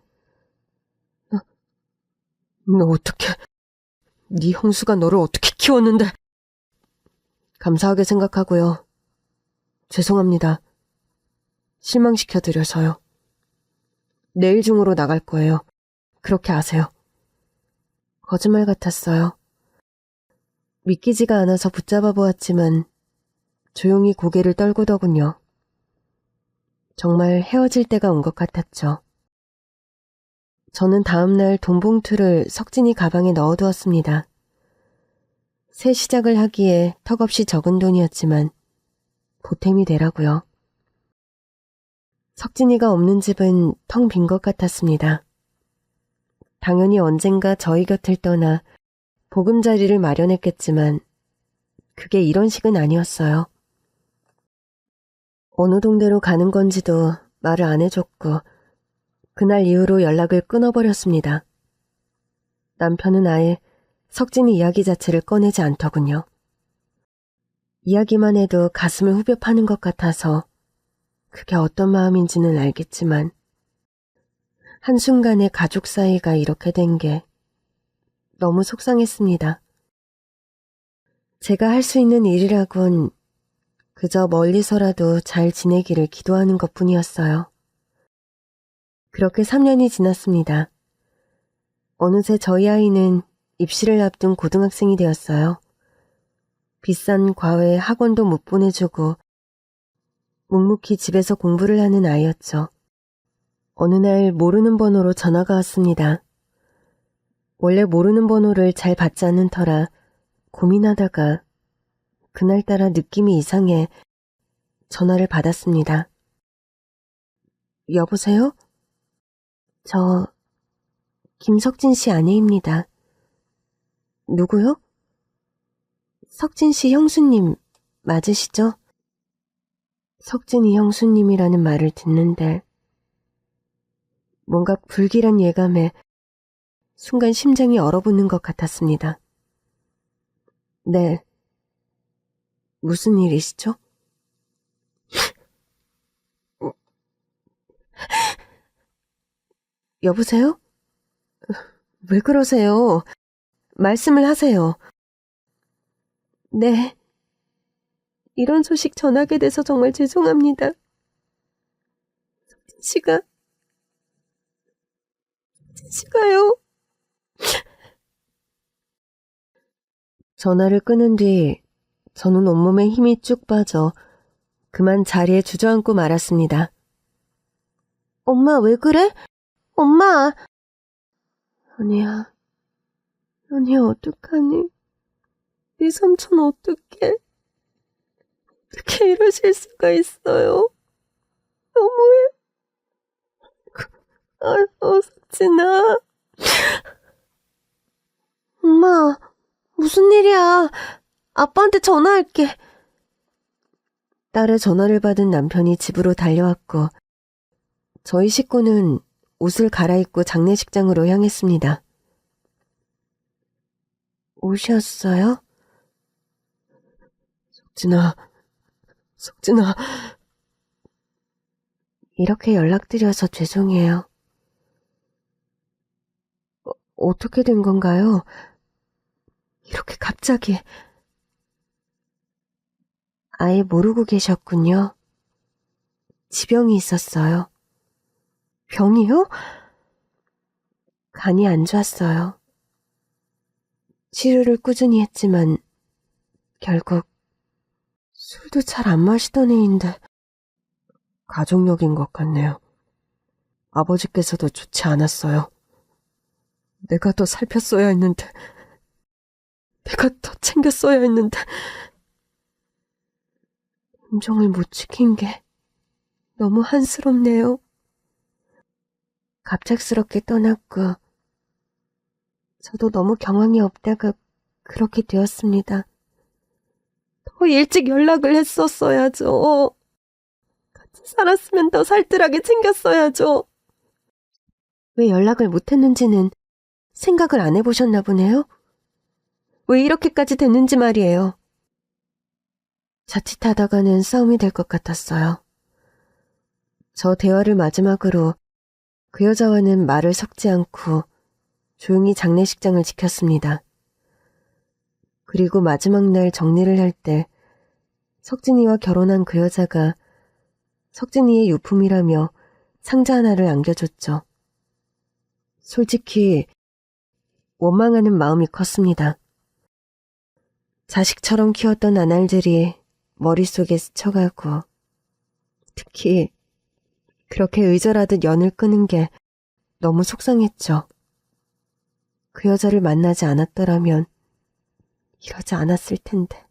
너 어떻게, 네 형수가 너를 어떻게 키웠는데. 감사하게 생각하고요. 죄송합니다. 실망시켜드려서요. 내일 중으로 나갈 거예요. 그렇게 아세요. 거짓말 같았어요. 믿기지가 않아서 붙잡아 보았지만 조용히 고개를 떨구더군요. 정말 헤어질 때가 온 것 같았죠. 저는 다음날 돈 봉투를 석진이 가방에 넣어두었습니다. 새 시작을 하기에 턱없이 적은 돈이었지만 보탬이 되라고요. 석진이가 없는 집은 텅 빈 것 같았습니다. 당연히 언젠가 저희 곁을 떠나 보금자리를 마련했겠지만 그게 이런 식은 아니었어요. 어느 동네로 가는 건지도 말을 안 해줬고 그날 이후로 연락을 끊어버렸습니다. 남편은 아예 석진이 이야기 자체를 꺼내지 않더군요. 이야기만 해도 가슴을 후벼 파는 것 같아서 그게 어떤 마음인지는 알겠지만 한순간에 가족 사이가 이렇게 된 게 너무 속상했습니다. 제가 할 수 있는 일이라곤 그저 멀리서라도 잘 지내기를 기도하는 것뿐이었어요. 그렇게 3년이 지났습니다. 어느새 저희 아이는 입시를 앞둔 고등학생이 되었어요. 비싼 과외 학원도 못 보내주고 묵묵히 집에서 공부를 하는 아이였죠. 어느 날 모르는 번호로 전화가 왔습니다. 원래 모르는 번호를 잘 받지 않는 터라 고민하다가 그날따라 느낌이 이상해 전화를 받았습니다. 여보세요? 저 김석진 씨 아내입니다. 누구요? 석진 씨 형수님 맞으시죠? 석진이 형수님이라는 말을 듣는데 뭔가 불길한 예감에 순간 심장이 얼어붙는 것 같았습니다. 네. 무슨 일이시죠? 여보세요? 왜 그러세요? 말씀을 하세요. 네. 이런 소식 전하게 돼서 정말 죄송합니다. 석진 씨가요. 전화를 끊은 뒤 저는 온몸에 힘이 쭉 빠져 그만 자리에 주저앉고 말았습니다. 엄마 왜 그래? 엄마! 연희야 어떡하니? 네 삼촌 어떡해? 어떻게 이러실 수가 있어요? 너무해. 석진아. 엄마, 무슨 일이야? 아빠한테 전화할게. 딸의 전화를 받은 남편이 집으로 달려왔고 저희 식구는 옷을 갈아입고 장례식장으로 향했습니다. 오셨어요? 석진아. 이렇게 연락드려서 죄송해요. 어떻게 된 건가요? 이렇게 갑자기. 아예 모르고 계셨군요. 지병이 있었어요. 병이요? 간이 안 좋았어요. 치료를 꾸준히 했지만 결국 술도 잘 안 마시던 애인데 가족력인 것 같네요. 아버지께서도 좋지 않았어요. 내가 더 살폈어야 했는데, 내가 더 챙겼어야 했는데 임종을 못 지킨 게 너무 한스럽네요. 갑작스럽게 떠났고 저도 너무 경황이 없다가 그렇게 되었습니다. 더 일찍 연락을 했었어야죠. 같이 살았으면 더 살뜰하게 챙겼어야죠. 왜 연락을 못했는지는 생각을 안 해보셨나 보네요. 왜 이렇게까지 됐는지 말이에요. 자칫하다가는 싸움이 될 것 같았어요. 저 대화를 마지막으로 그 여자와는 말을 섞지 않고 조용히 장례식장을 지켰습니다. 그리고 마지막 날 정리를 할 때 석진이와 결혼한 그 여자가 석진이의 유품이라며 상자 하나를 안겨줬죠. 솔직히 원망하는 마음이 컸습니다. 자식처럼 키웠던 나날들이 머릿속에 스쳐가고, 특히 그렇게 의절하듯 연을 끄는 게 너무 속상했죠. 그 여자를 만나지 않았더라면 이러지 않았을 텐데.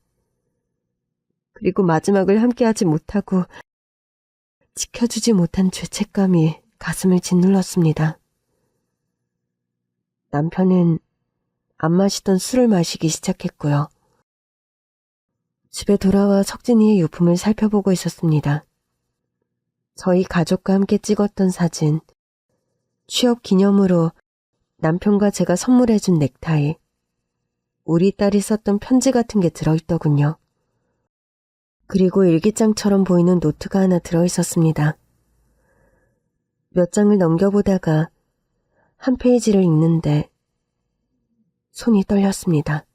그리고 마지막을 함께하지 못하고 지켜주지 못한 죄책감이 가슴을 짓눌렀습니다. 남편은 안 마시던 술을 마시기 시작했고요. 집에 돌아와 석진이의 유품을 살펴보고 있었습니다. 저희 가족과 함께 찍었던 사진, 취업 기념으로 남편과 제가 선물해준 넥타이, 우리 딸이 썼던 편지 같은 게 들어있더군요. 그리고 일기장처럼 보이는 노트가 하나 들어있었습니다. 몇 장을 넘겨보다가 한 페이지를 읽는데 손이 떨렸습니다.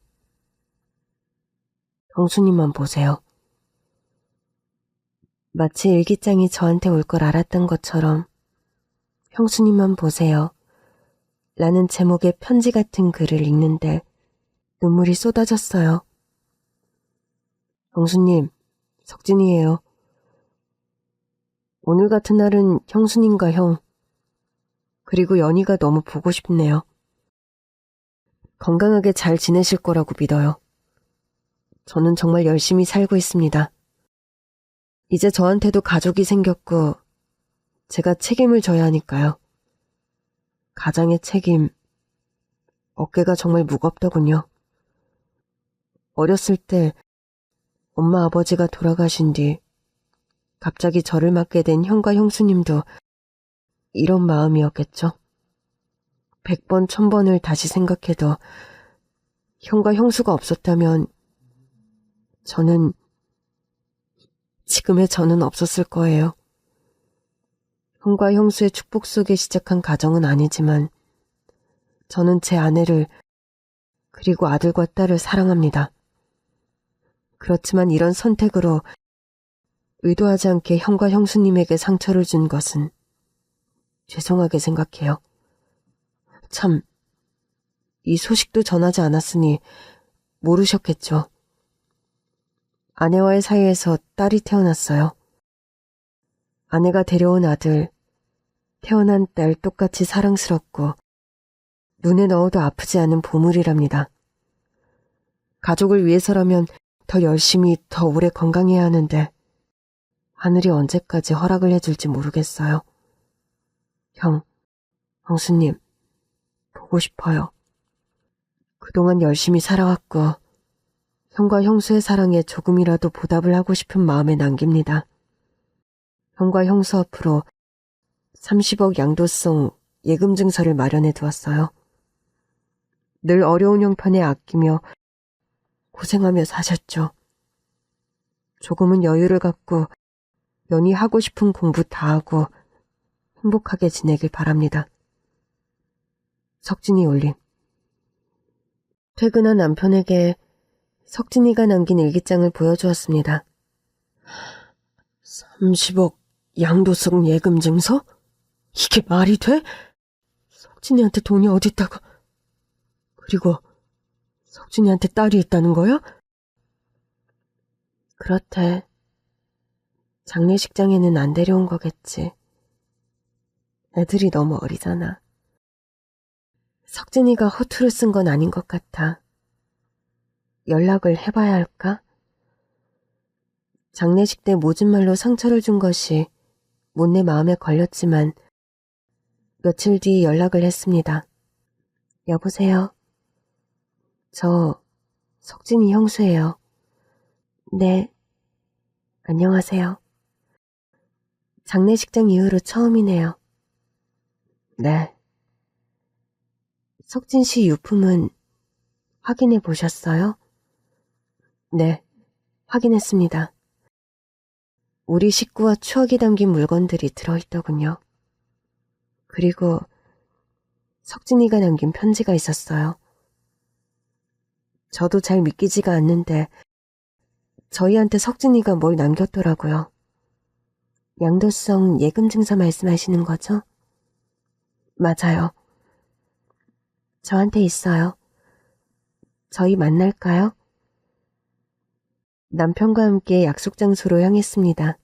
형수님만 보세요. 마치 일기장이 저한테 올 걸 알았던 것처럼 형수님만 보세요. 라는 제목의 편지 같은 글을 읽는데 눈물이 쏟아졌어요. 형수님, 석진이에요. 오늘 같은 날은 형수님과 형, 그리고 연희가 너무 보고 싶네요. 건강하게 잘 지내실 거라고 믿어요. 저는 정말 열심히 살고 있습니다. 이제 저한테도 가족이 생겼고 제가 책임을 져야 하니까요. 가장의 책임, 어깨가 정말 무겁더군요. 어렸을 때 엄마 아버지가 돌아가신 뒤 갑자기 저를 맡게 된 형과 형수님도 이런 마음이었겠죠. 100번, 1000번을 다시 생각해도 형과 형수가 없었다면 지금의 저는 없었을 거예요. 형과 형수의 축복 속에 시작한 가정은 아니지만 저는 제 아내를 그리고 아들과 딸을 사랑합니다. 그렇지만 이런 선택으로 의도하지 않게 형과 형수님에게 상처를 준 것은 죄송하게 생각해요. 참, 이 소식도 전하지 않았으니 모르셨겠죠. 아내와의 사이에서 딸이 태어났어요. 아내가 데려온 아들, 태어난 딸 똑같이 사랑스럽고 눈에 넣어도 아프지 않은 보물이랍니다. 가족을 위해서라면 더 열심히 더 오래 건강해야 하는데 하늘이 언제까지 허락을 해줄지 모르겠어요. 형수님, 보고 싶어요. 그동안 열심히 살아왔고 형과 형수의 사랑에 조금이라도 보답을 하고 싶은 마음에 남깁니다. 형과 형수 앞으로 30억 양도성 예금 증서를 마련해 두었어요. 늘 어려운 형편에 아끼며 고생하며 사셨죠. 조금은 여유를 갖고 연희 하고 싶은 공부 다 하고 행복하게 지내길 바랍니다. 석진이 올림. 퇴근한 남편에게 석진이가 남긴 일기장을 보여주었습니다. 30억 양도성 예금 증서? 이게 말이 돼? 석진이한테 돈이 어딨다고. 그리고 석진이한테 딸이 있다는 거야? 그렇대. 장례식장에는 안 데려온 거겠지. 애들이 너무 어리잖아. 석진이가 허투루 쓴 건 아닌 것 같아. 연락을 해봐야 할까? 장례식 때 모진 말로 상처를 준 것이 못내 마음에 걸렸지만 며칠 뒤 연락을 했습니다. 여보세요? 저 석진이 형수예요. 네, 안녕하세요. 장례식장 이후로 처음이네요. 네. 석진 씨 유품은 확인해 보셨어요? 네, 확인했습니다. 우리 식구와 추억이 담긴 물건들이 들어있더군요. 그리고 석진이가 남긴 편지가 있었어요. 저도 잘 믿기지가 않는데 저희한테 석진이가 뭘 남겼더라고요. 양도성 예금 증서 말씀하시는 거죠? 맞아요. 저한테 있어요. 저희 만날까요? 남편과 함께 약속 장소로 향했습니다.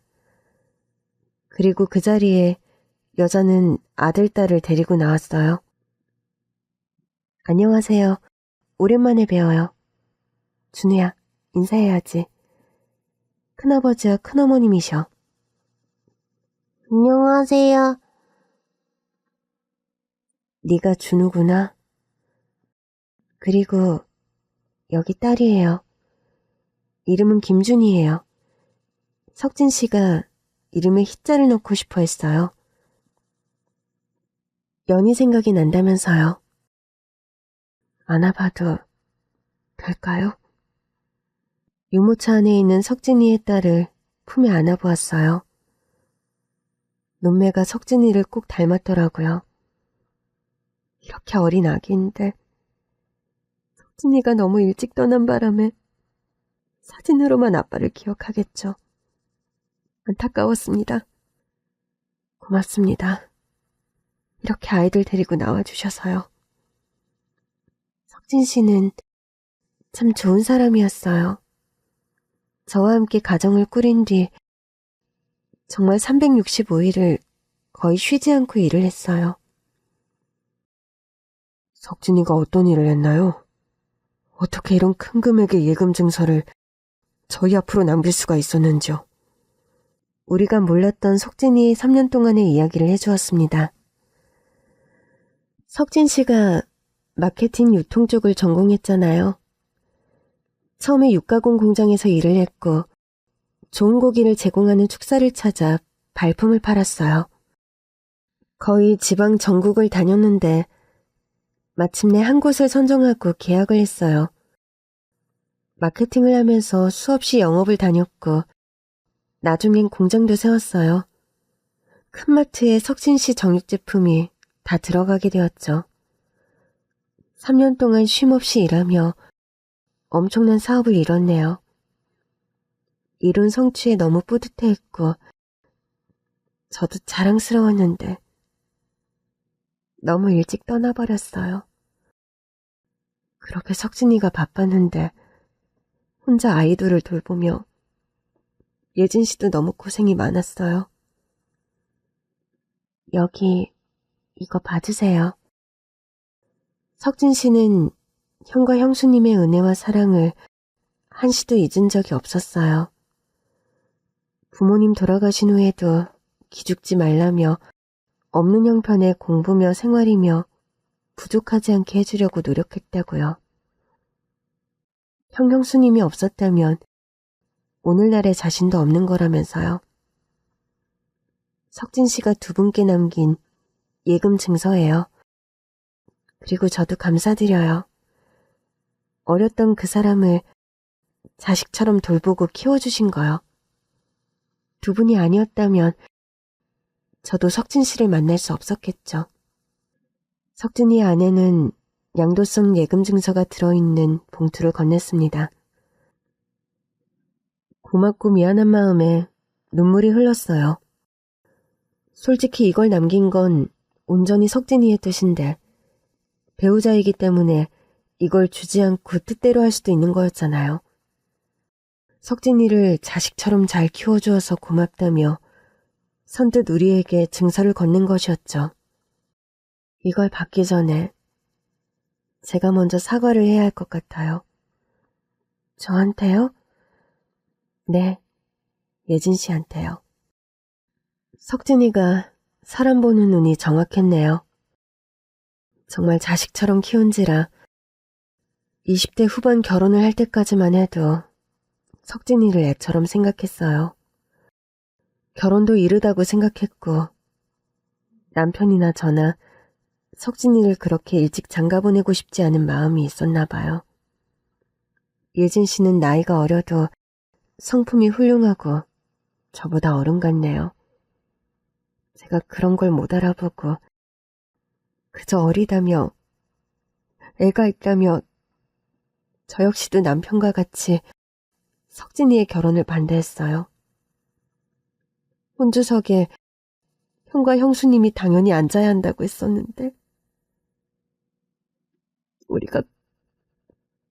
그리고 그 자리에 여자는 아들, 딸을 데리고 나왔어요. 안녕하세요. 오랜만에 뵈어요. 준우야, 인사해야지. 큰아버지와 큰어머님이셔. 안녕하세요. 네가 준우구나. 그리고 여기 딸이에요. 이름은 김준이에요. 석진 씨가 이름에 희자를 넣고 싶어 했어요. 연희 생각이 난다면서요. 안아봐도 될까요? 유모차 안에 있는 석진이의 딸을 품에 안아보았어요. 눈매가 석진이를 꼭 닮았더라고요. 이렇게 어린 아기인데 석진이가 너무 일찍 떠난 바람에 사진으로만 아빠를 기억하겠죠. 안타까웠습니다. 고맙습니다. 이렇게 아이들 데리고 나와주셔서요. 석진 씨는 참 좋은 사람이었어요. 저와 함께 가정을 꾸린 뒤 정말 365일을 거의 쉬지 않고 일을 했어요. 석진이가 어떤 일을 했나요? 어떻게 이런 큰 금액의 예금 증서를 저희 앞으로 남길 수가 있었는지요. 우리가 몰랐던 석진이의 3년 동안의 이야기를 해주었습니다. 석진 씨가 마케팅 유통 쪽을 전공했잖아요. 처음에 육가공 공장에서 일을 했고 좋은 고기를 제공하는 축사를 찾아 발품을 팔았어요. 거의 지방 전국을 다녔는데 마침내 한 곳을 선정하고 계약을 했어요. 마케팅을 하면서 수없이 영업을 다녔고 나중엔 공장도 세웠어요. 큰 마트에 석진 씨 정육 제품이 다 들어가게 되었죠. 3년 동안 쉼없이 일하며 엄청난 사업을 이뤘네요. 이룬 성취에 너무 뿌듯해했고 저도 자랑스러웠는데 너무 일찍 떠나버렸어요. 그렇게 석진이가 바빴는데 혼자 아이들을 돌보며 예진 씨도 너무 고생이 많았어요. 여기 이거 받으세요. 석진 씨는 형과 형수님의 은혜와 사랑을 한시도 잊은 적이 없었어요. 부모님 돌아가신 후에도 기죽지 말라며 없는 형편에 공부며 생활이며 부족하지 않게 해주려고 노력했다고요. 형수님이 없었다면 오늘날의 자신도 없는 거라면서요. 석진 씨가 두 분께 남긴 예금 증서예요. 그리고 저도 감사드려요. 어렸던 그 사람을 자식처럼 돌보고 키워주신 거요. 두 분이 아니었다면 저도 석진 씨를 만날 수 없었겠죠. 석진이의 아내는 양도성 예금 증서가 들어있는 봉투를 건넸습니다. 고맙고 미안한 마음에 눈물이 흘렀어요. 솔직히 이걸 남긴 건 온전히 석진이의 뜻인데 배우자이기 때문에 이걸 주지 않고 뜻대로 할 수도 있는 거였잖아요. 석진이를 자식처럼 잘 키워주어서 고맙다며 선뜻 우리에게 증서를 건넨 것이었죠. 이걸 받기 전에 제가 먼저 사과를 해야 할 것 같아요. 저한테요? 네, 예진 씨한테요. 석진이가 사람 보는 눈이 정확했네요. 정말 자식처럼 키운지라 20대 후반 결혼을 할 때까지만 해도 석진이를 애처럼 생각했어요. 결혼도 이르다고 생각했고 남편이나 저나 석진이를 그렇게 일찍 장가보내고 싶지 않은 마음이 있었나 봐요. 예진 씨는 나이가 어려도 성품이 훌륭하고 저보다 어른 같네요. 제가 그런 걸 못 알아보고 그저 어리다며 애가 있다며 저 역시도 남편과 같이 석진이의 결혼을 반대했어요. 혼주석에 형과 형수님이 당연히 앉아야 한다고 했었는데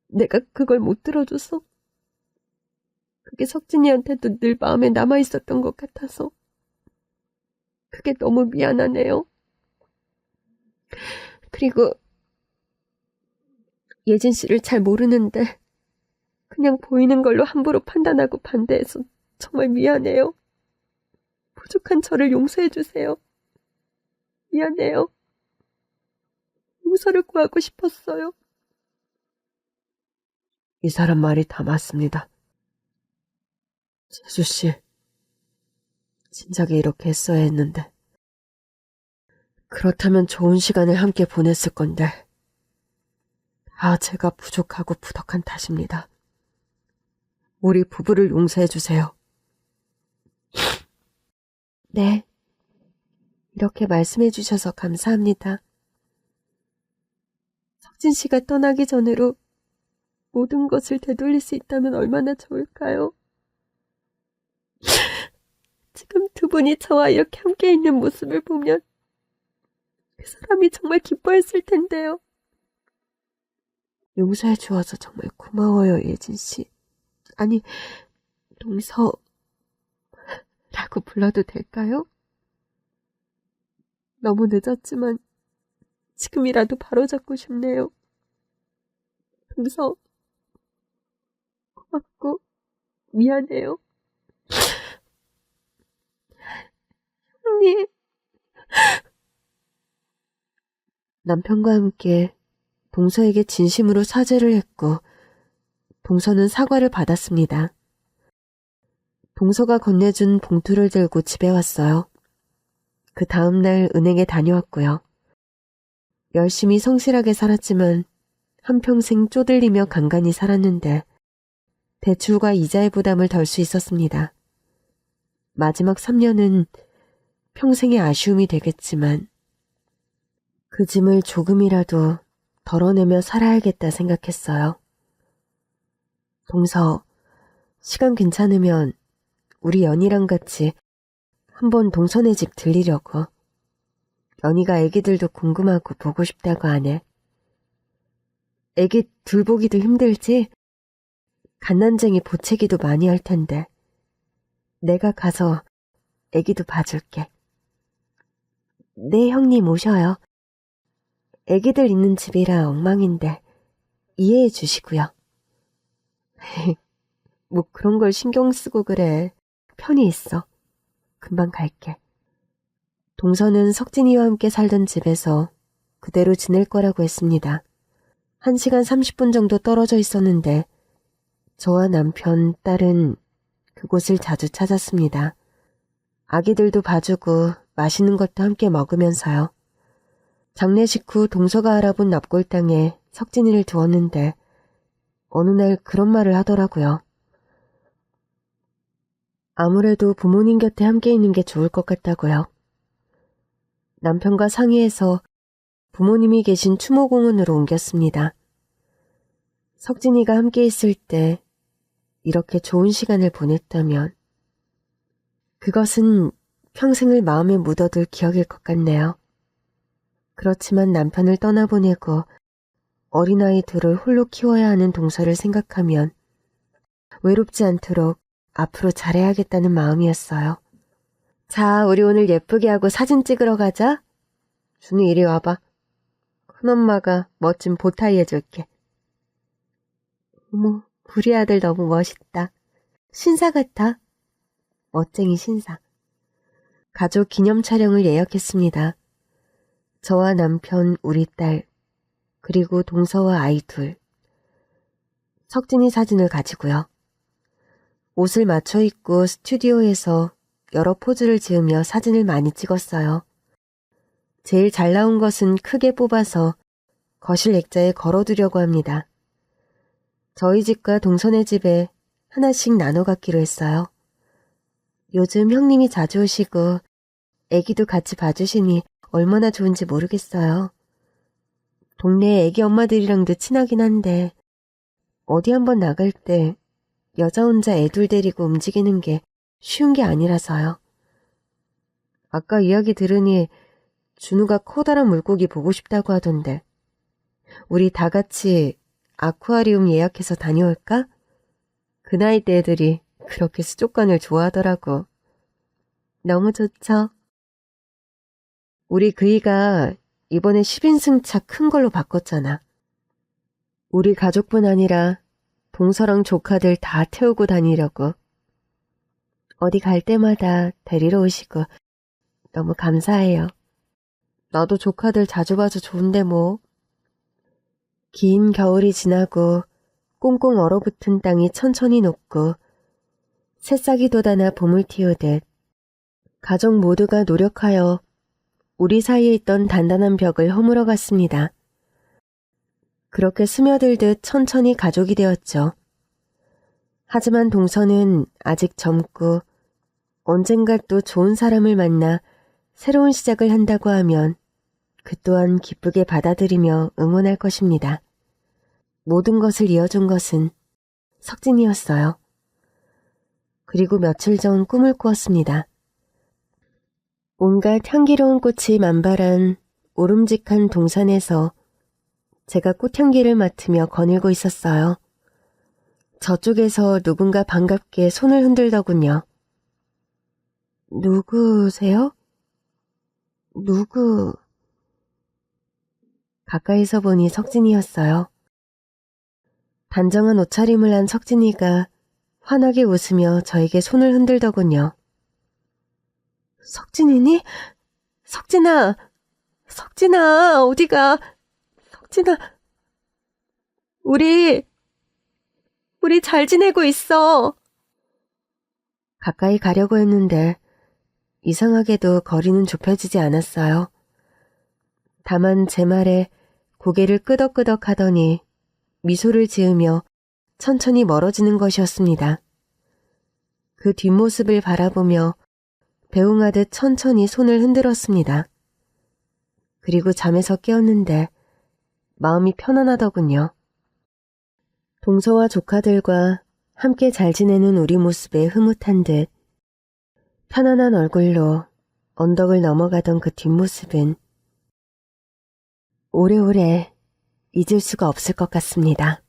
내가 그걸 못 들어줘서 그게 석진이한테도 늘 마음에 남아있었던 것 같아서 그게 너무 미안하네요. 그리고 예진 씨를 잘 모르는데 그냥 보이는 걸로 함부로 판단하고 반대해서 정말 미안해요. 부족한 저를 용서해주세요. 미안해요. 용서를 구하고 싶었어요. 이 사람 말이 다 맞습니다. 재수씨, 진작에 이렇게 했어야 했는데. 그렇다면 좋은 시간을 함께 보냈을 건데 다 제가 부족하고 부덕한 탓입니다. 우리 부부를 용서해주세요. 네, 이렇게 말씀해주셔서 감사합니다. 석진 씨가 떠나기 전으로 모든 것을 되돌릴 수 있다면 얼마나 좋을까요? 지금 두 분이 저와 이렇게 함께 있는 모습을 보면 그 사람이 정말 기뻐했을 텐데요. 용서해 주어서 정말 고마워요, 예진 씨. 아니, 동서라고 불러도 될까요? 너무 늦었지만 지금이라도 바로잡고 싶네요. 동서, 고맙고 미안해요. 형님. 남편과 함께 동서에게 진심으로 사죄를 했고 동서는 사과를 받았습니다. 동서가 건네준 봉투를 들고 집에 왔어요. 그 다음날 은행에 다녀왔고요. 열심히 성실하게 살았지만 한평생 쪼들리며 간간히 살았는데 대출과 이자의 부담을 덜 수 있었습니다. 마지막 3년은 평생의 아쉬움이 되겠지만 그 짐을 조금이라도 덜어내며 살아야겠다 생각했어요. 동서, 시간 괜찮으면 우리 연희랑 같이 한번 동서네 집 들리려고. 연희가 애기들도 궁금하고 보고 싶다고 하네. 애기 둘 보기도 힘들지? 갓난쟁이 보채기도 많이 할 텐데. 내가 가서 애기도 봐줄게. 네, 형님 오셔요. 애기들 있는 집이라 엉망인데 이해해 주시고요. 뭐 그런 걸 신경 쓰고 그래. 편히 있어. 금방 갈게. 동서는 석진이와 함께 살던 집에서 그대로 지낼 거라고 했습니다. 1시간 30분 정도 떨어져 있었는데 저와 남편, 딸은 그곳을 자주 찾았습니다. 아기들도 봐주고 맛있는 것도 함께 먹으면서요. 장례식 후 동서가 알아본 납골당에 석진이를 두었는데 어느 날 그런 말을 하더라고요. 아무래도 부모님 곁에 함께 있는 게 좋을 것 같다고요. 남편과 상의해서 부모님이 계신 추모공원으로 옮겼습니다. 석진이가 함께 있을 때 이렇게 좋은 시간을 보냈다면 그것은 평생을 마음에 묻어둘 기억일 것 같네요. 그렇지만 남편을 떠나보내고 어린아이 둘을 홀로 키워야 하는 동서를 생각하면 외롭지 않도록 앞으로 잘해야겠다는 마음이었어요. 자, 우리 오늘 예쁘게 하고 사진 찍으러 가자. 준우 이리 와봐. 큰엄마가 멋진 보타이 해줄게. 어머, 우리 아들 너무 멋있다. 신사 같아. 멋쟁이 신사. 가족 기념 촬영을 예약했습니다. 저와 남편, 우리 딸, 그리고 동서와 아이 둘. 석진이 사진을 가지고요. 옷을 맞춰 입고 스튜디오에서 여러 포즈를 지으며 사진을 많이 찍었어요. 제일 잘 나온 것은 크게 뽑아서 거실 액자에 걸어두려고 합니다. 저희 집과 동서네 집에 하나씩 나눠 갖기로 했어요. 요즘 형님이 자주 오시고 애기도 같이 봐주시니 얼마나 좋은지 모르겠어요. 동네 애기 엄마들이랑도 친하긴 한데 어디 한번 나갈 때 여자 혼자 애들 데리고 움직이는 게 쉬운 게 아니라서요. 아까 이야기 들으니 준우가 커다란 물고기 보고 싶다고 하던데 우리 다 같이 아쿠아리움 예약해서 다녀올까? 그 나이 때 애들이 그렇게 수족관을 좋아하더라고. 너무 좋죠? 우리 그이가 이번에 10인승차 큰 걸로 바꿨잖아. 우리 가족뿐 아니라 동서랑 조카들 다 태우고 다니려고. 어디 갈 때마다 데리러 오시고 너무 감사해요. 나도 조카들 자주 봐서 좋은데 뭐. 긴 겨울이 지나고 꽁꽁 얼어붙은 땅이 천천히 녹고 새싹이 돋아나 봄을 틔우듯 가족 모두가 노력하여 우리 사이에 있던 단단한 벽을 허물어 갔습니다. 그렇게 스며들듯 천천히 가족이 되었죠. 하지만 동서는 아직 젊고 언젠가 또 좋은 사람을 만나 새로운 시작을 한다고 하면 그 또한 기쁘게 받아들이며 응원할 것입니다. 모든 것을 이어준 것은 석진이었어요. 그리고 며칠 전 꿈을 꾸었습니다. 온갖 향기로운 꽃이 만발한 오름직한 동산에서 제가 꽃향기를 맡으며 거닐고 있었어요. 저쪽에서 누군가 반갑게 손을 흔들더군요. 누구세요? 누구? 가까이서 보니 석진이였어요. 단정한 옷차림을 한 석진이가 환하게 웃으며 저에게 손을 흔들더군요. 석진이니? 석진아! 석진아! 어디가? 석진아! 우리 잘 지내고 있어! 가까이 가려고 했는데 이상하게도 거리는 좁혀지지 않았어요. 다만 제 말에 고개를 끄덕끄덕 하더니 미소를 지으며 천천히 멀어지는 것이었습니다. 그 뒷모습을 바라보며 배웅하듯 천천히 손을 흔들었습니다. 그리고 잠에서 깨었는데 마음이 편안하더군요. 동서와 조카들과 함께 잘 지내는 우리 모습에 흐뭇한 듯 편안한 얼굴로 언덕을 넘어가던 그 뒷모습은 오래오래 잊을 수가 없을 것 같습니다.